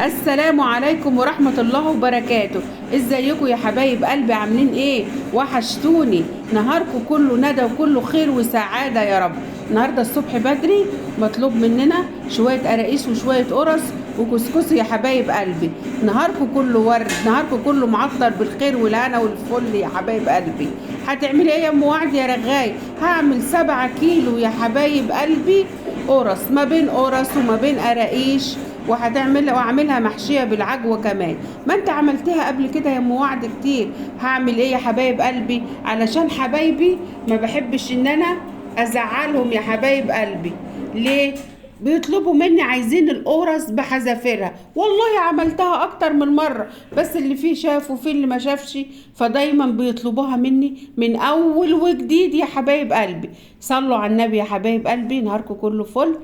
السلام عليكم ورحمة الله وبركاته. ازيكم يا حبايب قلبي؟ عاملين ايه؟ وحشتوني. نهاركم كله ندى وكله خير وسعادة يا رب. النهاردة الصبح بدري مطلوب مننا شوية قراقيش وشوية قرص وكسكس يا حبايب قلبي. نهاركم كله ورد، نهاركم كله معطر بالخير والهنا والفل يا حبايب قلبي. هتعملي ايه يا ام وعد يا رغاي؟ هعمل 7 كيلو يا حبايب قلبي قرص، ما بين قرص وما بين قراقيش، واعملها محشيه بالعجوه كمان. ما انت عملتها قبل كده يا ام وعد كتير. هعمل ايه يا حبايب قلبي؟ علشان حبايبي ما بحبش ان انا ازعلهم يا حبايب قلبي. ليه؟ بيطلبوا مني عايزين القرص بحذافيرها. والله عملتها اكتر من مره، بس اللي فيه شاف وفيه اللي ما شافش، فدايما بيطلبوها مني من اول وجديد يا حبايب قلبي. صلوا على النبي يا حبايب قلبي. نهاركم كله فل.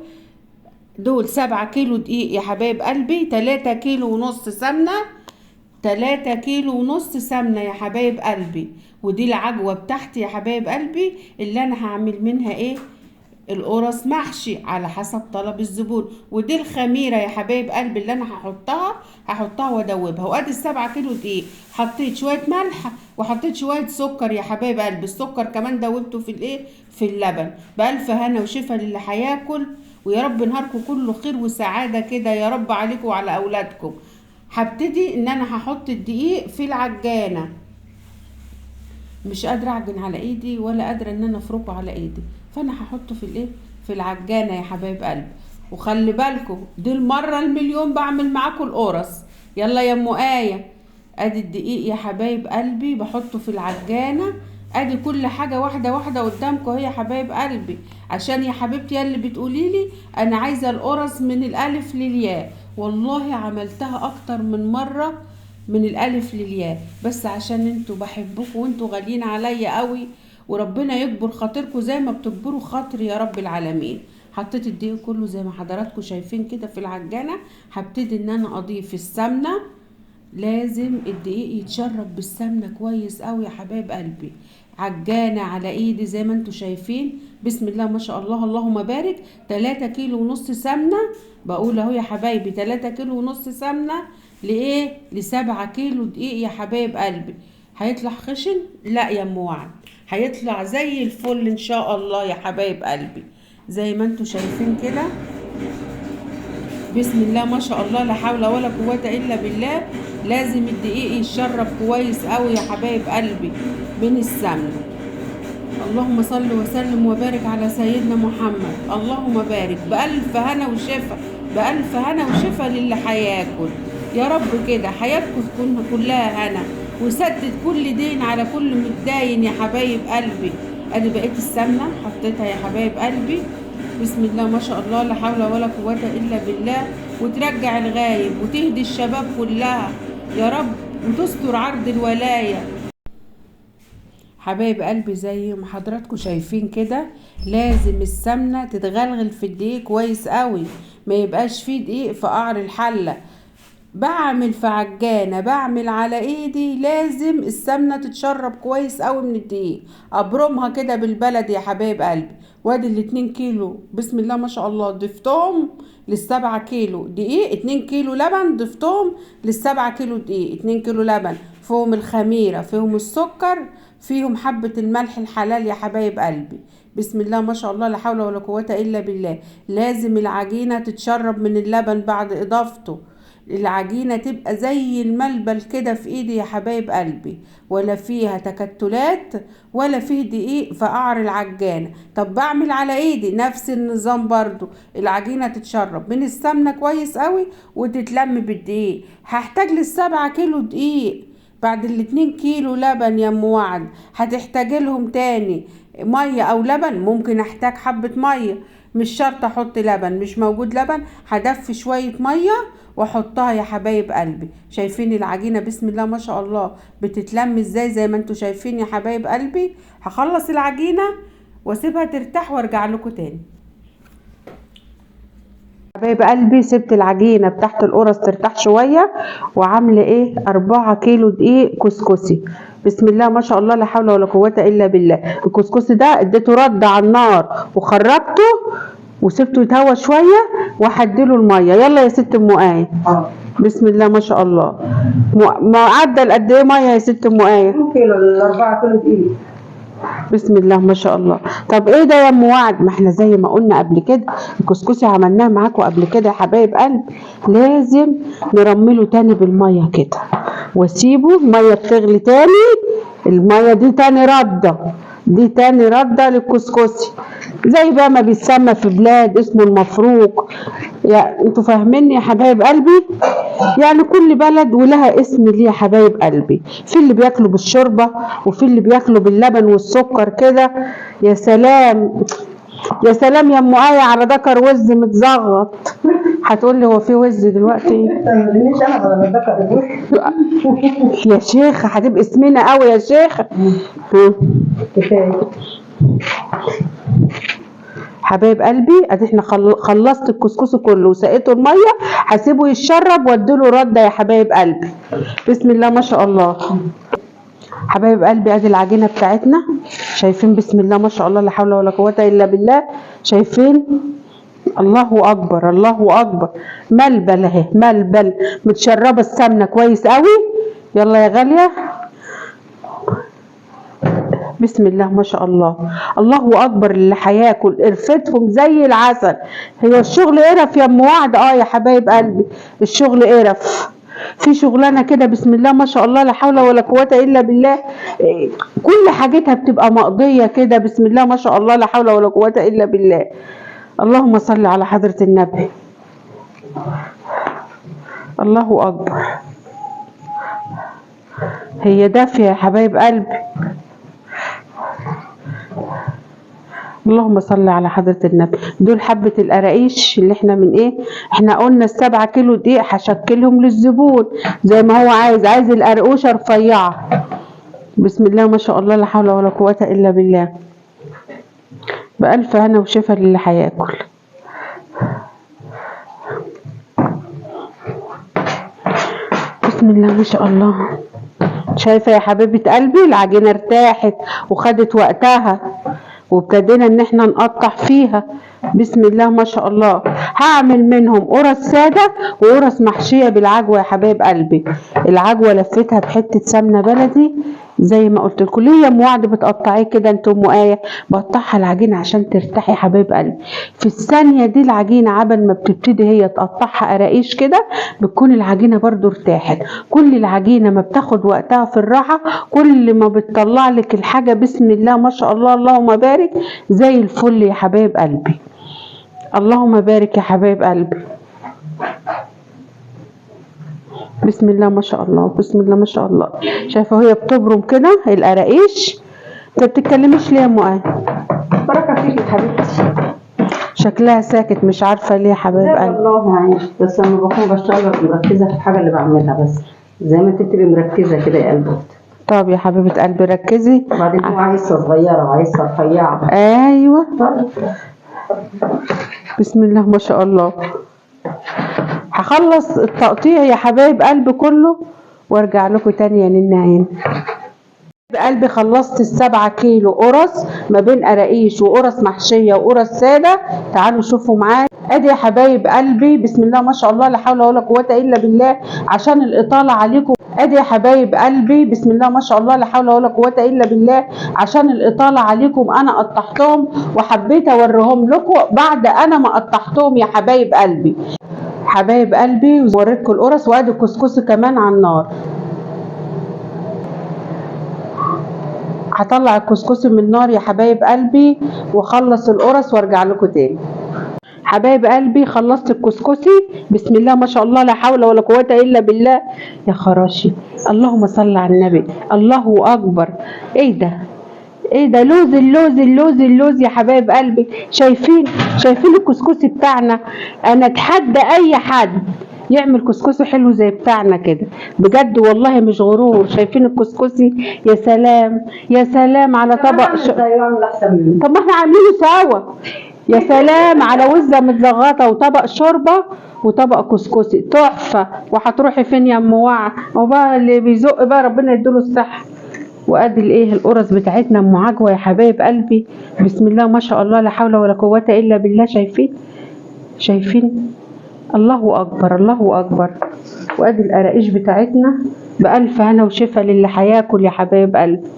دول 7 كيلو دقيق يا حبايب قلبي، 3 كيلو ونص سمنة، 3 كيلو ونص سمنة يا حبايب قلبي. ودي العجوة بتاعتي يا حبايب قلبي اللي انا هعمل منها ايه؟ القرص محشي على حسب طلب الزبون. ودي الخميرة يا حبايب قلبي اللي انا هحطها وادوبها. وادي ال7 كيلو دقيق، حطيت شوية ملح وحطيت شوية سكر يا حبايب قلبي. السكر كمان دوبته في الايه؟ في اللبن. بألف هنا وشفا للي هياكل. ويا رب نهاركم كله خير وسعادة كده يا رب عليكم وعلى أولادكم. هبتدي ان انا هحط الدقيق في العجانة. مش قادرة اعجن على ايدي ولا قادرة ان انا افركه على ايدي، فانا هحطه في الايه؟ في العجانة يا حبايب قلبي. وخلي بالكم دي المرة المليون بعمل معاكم القرص. يلا يا ام آية. ادي الدقيق يا حبايب قلبي بحطه في العجانة. ادي كل حاجة واحدة واحدة قدامكم اهي يا حبايب قلبي. عشان يا حبيبتي يا اللي بتقوليلي انا عايزة القرص من الالف للياء، والله عملتها اكتر من مرة من الالف للياء، بس عشان انتوا بحبكم وانتوا غاليين عليا قوي، وربنا يكبر خاطركم زي ما بتكبروا خاطري يا رب العالمين. حطيت الدقيق كله زي ما حضراتكم شايفين كده في العجانة. هبتدي ان انا اضيف السمنة. لازم الدقيق يتشرب بالسمنة كويس قوي يا حبايب قلبي. عجانة على ايدي زي ما انتوا شايفين، بسم الله ما شاء الله اللهم بارك. 3 كيلو ونص سمنة. بقول اهو يا حبايبي 3 كيلو ونص سمنة. لايه؟ ل7 كيلو دقيق يا حبايب قلبي. هيطلع خشن؟ لا يا ام وعد، هيطلع زي الفل ان شاء الله يا حبايب قلبي. زي ما انتوا شايفين كده، بسم الله ما شاء الله لا حول ولا قوة الا بالله. لازم الدقيق يتشرب كويس قوي يا حبايب قلبي من السمنة. اللهم صل وسلم وبارك على سيدنا محمد. اللهم بارك. بألف هنا وشفا، بألف هنا وشفا للي هياكل. يا رب كده حياتكم تكون كلها هنا، وسدد كل دين على كل متداين يا حبايب قلبي. ادي بقيت السمنة حطيتها يا حبايب قلبي. بسم الله ما شاء الله لا حول ولا قوة الا بالله. وترجع الغايب وتهدي الشباب كلها يا رب، وتستر عرض الولاية. حبايب قلبي زي ما حضراتكم شايفين كده، لازم السمنة تتغلغل في الدقيق كويس قوي، ما يبقاش فيه دقيق في قعر الحلة. بعمل في عجانة، بعمل على ايدي، لازم السمنة تتشرب كويس قوي من الدقيق. ابرمها كده بالبلد يا حبايب قلبي. وادي ال2 كيلو بسم الله ما شاء الله ضفتهم لل7 كيلو دقيق. 2 كيلو لبن ضفتهم لل7 كيلو دقيق. 2 كيلو لبن فيهم الخميرة، فيهم السكر، فيهم حبة الملح الحلال يا حبايب قلبي. بسم الله ما شاء الله لا حول ولا قوة الا بالله. لازم العجينة تتشرب من اللبن بعد اضافته. العجينة تبقى زي الملبل كده في ايدي يا حبايب قلبي، ولا فيها تكتلات ولا فيه دقيق في قعر العجانة. طب بعمل على ايدي نفس النظام برضو. العجينة تتشرب من السمنة كويس قوي وتتلم بالدقيق. هحتاج لل7 كيلو دقيق بعد ال2 كيلو لبن يا ام وعد. هتحتاج لهم تاني مية او لبن؟ ممكن احتاج حبة مية، مش شرط احط لبن. مش موجود لبن هدفي شوية مية واحطها يا حبايب قلبي. شايفين العجينة بسم الله ما شاء الله بتتلم ازاي؟ زي ما انتوا شايفين يا حبايب قلبي. هخلص العجينة واسيبها ترتاح وارجع لكم تاني. حبايب قلبي سبت العجينة بتاعت القرص ترتاح شوية، وعاملة ايه؟ 4 كيلو دقيق كسكسي. بسم الله ما شاء الله لا حول ولا قوة الا بالله. الكسكسي ده اديته رد على النار وخرجته وسبته يتهوى شويه وهديله الميه. يلا يا ست ام آية. بسم الله ما شاء الله. معدل قد ايه ميه يا ست ام آية؟ كيلو ال4 كيلو دقيق. بسم الله ما شاء الله. طب ايه ده يا ام وعد؟ ما احنا زي ما قلنا قبل كده الكسكسي عملناه معاكم قبل كده يا حبايب قلب. لازم نرمله تاني بالميه كده واسيبه الميه بتغلي تاني. الميه دي تاني رده، دي تاني رده للكسكسي زي بقى ما بيتسمى في بلاد اسمه المفروك. يعني انتوا فاهميني يا حبايب قلبي؟ يعني كل بلد ولها اسم ليه يا حبايب قلبي. في اللي بياكلوا بالشوربه وفي اللي بياكلوا باللبن والسكر كده. يا سلام يا سلام يا ام آية على دكر وز متزغط. هتقولي هو في وز دلوقتي؟ يا شيخة هتبقى سمينة قوي يا شيخة. حبايب قلبي ادي احنا خلصت الكسكسي كله وسقيته الميه. هسيبه يتشرب واديله رده يا حبايب قلبي. بسم الله ما شاء الله. حبايب قلبي ادي العجينه بتاعتنا. شايفين؟ بسم الله ما شاء الله لا حول ولا قوه الا بالله. شايفين؟ الله اكبر الله اكبر. ملبل اهي، ملبل متشربه السمنه كويس قوي. يلا يا غاليه. بسم الله ما شاء الله. الله اكبر. اللي هياكل قرفتهم زي العسل. هو الشغل قرف يا ام وعد؟ يا حبايب قلبي الشغل قرف. في شغلانه كده بسم الله ما شاء الله لا حول ولا قوه الا بالله. كل حاجتها بتبقى مقضيه كده بسم الله ما شاء الله لا حول ولا قوه الا بالله. اللهم صل على حضره النبي. الله اكبر. هي دافيه يا حبايب قلبي. اللهم صل على حضرة النبي. دول حبة القراقيش اللي احنا من ايه؟ احنا قلنا ال7 كيلو دقيق هشكلهم للزبون زي ما هو عايز القرقوشة رفيعة. بسم الله ما شاء الله لا حول ولا قوة الا بالله. بألف هنا وشفا للي هياكل. بسم الله ما شاء الله. شايفة يا حبيبة قلبي العجينة ارتاحت وخدت وقتها وابتدينا ان احنا نقطع فيها. بسم الله ما شاء الله. هعمل منهم قرص ساده وقرص محشيه بالعجوه يا حبايب قلبي. العجوه لفتها بحته سمنه بلدي زي ما قلت لكم. ليه يا ام وعد بتقطعيه كده انت ام آية؟ بقطعها العجينه عشان ترتاحي يا حبايب قلبي. في الثانيه دي العجينه عبل ما بتبتدي هي تقطعها قراقيش كده بتكون العجينه برضو ارتاحت. كل العجينه ما بتاخد وقتها في الراحه كل ما بتطلع لك الحاجه بسم الله ما شاء الله اللهم بارك زي الفل يا حبايب قلبي. اللهم بارك يا حبايب قلبي. بسم الله ما شاء الله بسم الله ما شاء الله. شايفه وهي بتبرم كده القراقيش. انت بتتكلميش ليه يا ام آية؟ بركه فيك يا حبيبتي. شكلها ساكت مش عارفه ليه يا حبايب قلبي. والله معلش بس انا بكون بشتغل مركزه في الحاجه اللي بعملها بس زي ما انت تبقي مركزه كده يا قلبي. طب يا حبيبه قلبي ركزي. وبعدين هو عايزها صغيره وعايزها رفيعه. ايوه. بسم الله ما شاء الله. هخلص التقطيع يا حبايب قلبي كله وارجع لكم تاني يا ننعين. قلبي خلصت ال7 كيلو قرص ما بين قراقيش وقرص محشيه وقرص ساده. تعالوا شوفوا معايا. ادي يا حبايب قلبي بسم الله ما شاء الله لا حول ولا قوه الا بالله عشان الاطاله عليكم. ادي يا حبايب قلبي بسم الله ما شاء الله لا حول ولا قوه الا بالله عشان الاطاله عليكم انا قطعتهم وحبيت اوريهم لكم بعد انا ما قطعتهم يا حبايب قلبي. حبايب قلبي ووريتكم القرص وادي الكسكسي كمان على النار. هطلع الكسكسي من النار يا حبايب قلبي واخلص القرص وارجع لكم تاني. حبايب قلبي خلصت الكسكسي بسم الله ما شاء الله لا حول ولا قوه الا بالله. يا خراشي اللهم صل على النبي. الله اكبر. ايه ده؟ ايه ده؟ لوز اللوز اللوز اللوز يا حبايب قلبي. شايفين الكسكسي بتاعنا؟ انا اتحدى اي حد يعمل كسكسي حلو زي بتاعنا كده بجد والله مش غرور. شايفين الكسكسي؟ يا سلام يا سلام على طبق طب ما احنا عاملينه سوا. يا سلام على وزه متزغطه وطبق شوربه وطبق كسكسي تحفه. وهتروحي فين يا ام وعد؟ وبقى اللي بيزق بقى ربنا يديله الصحه. وادي الايه القرص بتاعتنا ام عجوه يا حبايب قلبي. بسم الله ما شاء الله لا حول ولا قوه الا بالله. شايفين الله اكبر الله اكبر. وادي القراقيش بتاعتنا بألف هنا وشفا للي هياكل يا حبايب قلبي.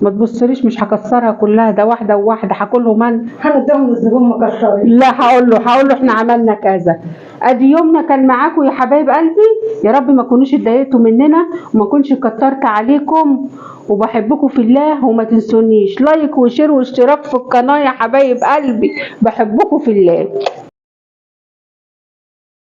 ما تبصليش مش هكسرها كلها، ده واحده وواحده هاكلهم انا. هنديهم للزبون مكسرين. لا هقول له احنا عملنا كذا. ادي يومنا كان معاكم يا حبايب قلبي، يا رب ما تكونوش اتضايقتوا مننا وما كنتش كترت عليكم، وبحبكم في الله. وما تنسونيش لايك وشير واشتراك في القناه يا حبايب قلبي، بحبكم في الله.